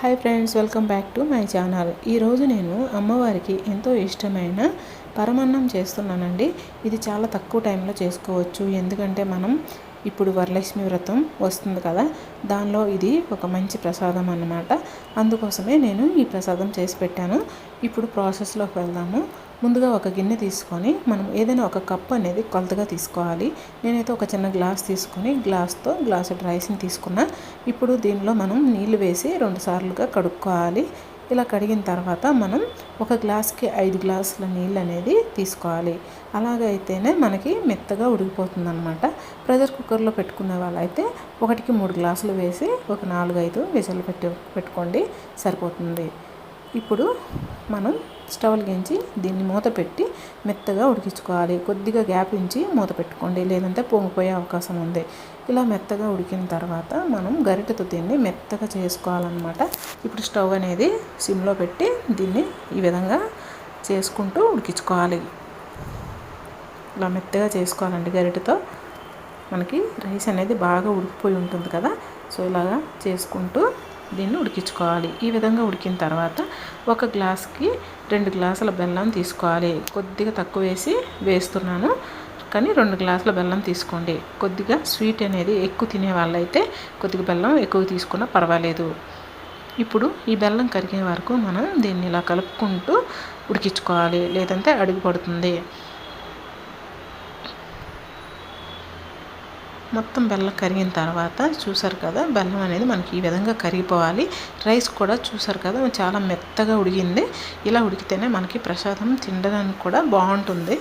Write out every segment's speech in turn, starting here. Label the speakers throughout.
Speaker 1: Hi friends, welcome back to my channel. ఈరోజు నేను అమ్మవారికి ఎంతో ఇష్టమైన పరమాన్నం చేస్తున్నానండి. ఇది చాలా తక్కువ టైంలో చేసుకోవచ్చు. ఎందుకంటే మనం ఇప్పుడు వరలక్ష్మి వ్రతం వస్తుంది కదా, దానిలో ఇది ఒక మంచి ప్రసాదం అన్నమాట. అందుకోసమే నేను ఈ ప్రసాదం చేసి పెట్టాను. ఇప్పుడు ప్రాసెస్లోకి వెళ్దాము. ముందుగా ఒక గిన్నె తీసుకొని మనం ఏదైనా ఒక కప్ అనేది కొలతగా తీసుకోవాలి. నేనైతే ఒక చిన్న గ్లాస్ తీసుకొని గ్లాస్తో గ్లాసు రైస్ని తీసుకున్నా. ఇప్పుడు దీనిలో మనం నీళ్లు వేసి 2 సార్లుగా కడుక్కోవాలి. ఇలా కడిగిన తర్వాత మనం ఒక గ్లాస్కి 5 గ్లాసుల నీళ్ళు అనేది తీసుకోవాలి. అలాగైతేనే మనకి మెత్తగా ఉడికిపోతుంది అనమాట. ప్రెషర్ కుక్కర్లో పెట్టుకునే వాళ్ళైతే 1కి 3 గ్లాసులు వేసి ఒక 4-5 విజిల్లు పెట్టుకోండి, సరిపోతుంది. ఇప్పుడు మనం స్టవ్ వెలిగించి దీన్ని మూత పెట్టి మెత్తగా ఉడికించుకోవాలి. కొద్దిగా గ్యాప్ ఉంచి మూత పెట్టుకోండి, లేదంటే పొంగిపోయే అవకాశం ఉంది. ఇలా మెత్తగా ఉడికిన తర్వాత మనం గరిటెతో దీన్ని మెత్తగా చేసుకోవాలన్నమాట. ఇప్పుడు స్టవ్ అనేది సిమ్లో పెట్టి దీన్ని ఈ విధంగా చేసుకుంటూ ఉడికించుకోవాలి. ఇలా మెత్తగా చేసుకోవాలండి గరిటెతో. మనకి రైస్ అనేది బాగా ఉడికిపోయి ఉంటుంది కదా, సో ఇలాగా చేసుకుంటూ దీన్ని ఉడికించుకోవాలి. ఈ విధంగా ఉడికిన తర్వాత ఒక గ్లాస్కి 2 గ్లాసుల బెల్లం తీసుకోవాలి. కొద్దిగా తక్కువ వేస్తున్నాను, కానీ 2 గ్లాసుల బెల్లం తీసుకోండి. కొద్దిగా స్వీట్ అనేది ఎక్కువ తినే వాళ్ళైతే కొద్దిగా బెల్లం ఎక్కువ తీసుకున్నా పర్వాలేదు. ఇప్పుడు ఈ బెల్లం కరిగే వరకు మనం దీన్ని ఇలా కలుపుకుంటూ ఉడికించుకోవాలి, లేదంటే అడుగు పడుతుంది. మొత్తం బెల్లం కరిగిన తర్వాత చూసారు కదా, బెల్లం అనేది మనకి ఈ విధంగా కరిగిపోవాలి. రైస్ కూడా చూసారు కదా, చాలా మెత్తగా ఉడికింది. ఇలా ఉడికితేనే మనకి ప్రసాదం తినడానికి కూడా బాగుంటుంది.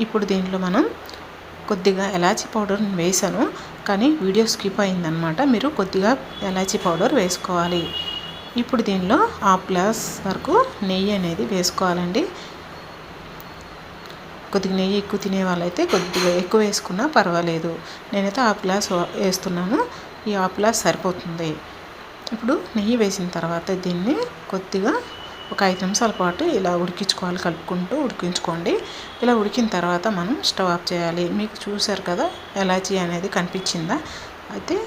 Speaker 1: ఇప్పుడు దీంట్లో మనం కొద్దిగా ఎలాచీ పౌడర్ వేసాను, కానీ వీడియో స్కిప్ అయిందనమాట. మీరు కొద్దిగా ఎలాచీ పౌడర్ వేసుకోవాలి. ఇప్పుడు దీనిలో 1/2 గ్లాస్ వరకు నెయ్యి అనేది వేసుకోవాలండి. కొద్దిగా నెయ్యి ఎక్కువ తినే వాళ్ళైతే కొద్దిగా ఎక్కువ వేసుకున్నా పర్వాలేదు. నేనైతే 1/2 గ్లాస్ వేస్తున్నాను. ఈ 1/2 గ్లాస్ సరిపోతుంది. ఇప్పుడు నెయ్యి వేసిన తర్వాత దీన్ని కొద్దిగా ఒక 5 నిమిషాల పాటు ఇలా ఉడికించుకోవాలి, కలుపుకుంటూ ఉడికించుకోండి. ఇలా ఉడికిన తర్వాత మనం స్టవ్ ఆఫ్ చేయాలి. మీకు చూసారు కదా ఎలాచీ అనేది కనిపించిందా, అయితే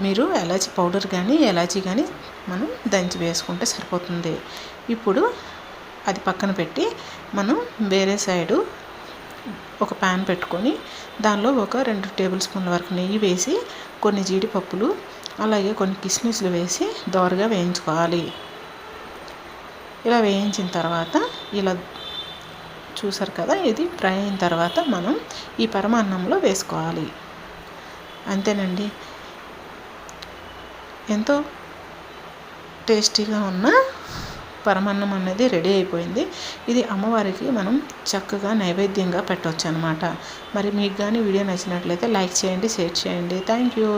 Speaker 1: మీరు ఎలాచీ పౌడర్ కానీ ఎలాచీ కానీ మనం దంచి వేసుకుంటే సరిపోతుంది. ఇప్పుడు అది పక్కన పెట్టి మనం వేరే సైడు ఒక ప్యాన్ పెట్టుకొని దానిలో ఒక 2 టేబుల్ స్పూన్ల వరకు నెయ్యి వేసి కొన్ని జీడిపప్పులు అలాగే కొన్ని కిస్మిస్లు వేసి దోరగా వేయించుకోవాలి. ఇలా వేయించిన తర్వాత ఇలా చూసారు కదా, ఇది ఫ్రై అయిన తర్వాత మనం ఈ పరమాన్నంలో వేసుకోవాలి. అంతేనండి, ఎంతో టేస్టీగా ఉన్న పరమాన్నం అనేది రెడీ అయిపోయింది. ఇది అమ్మవారికి మనం చక్కగా నైవేద్యంగా పెట్టవచ్చు అనమాట. మరి మీకు కానీ వీడియో నచ్చినట్లయితే లైక్ చేయండి, షేర్ చేయండి. Thank you.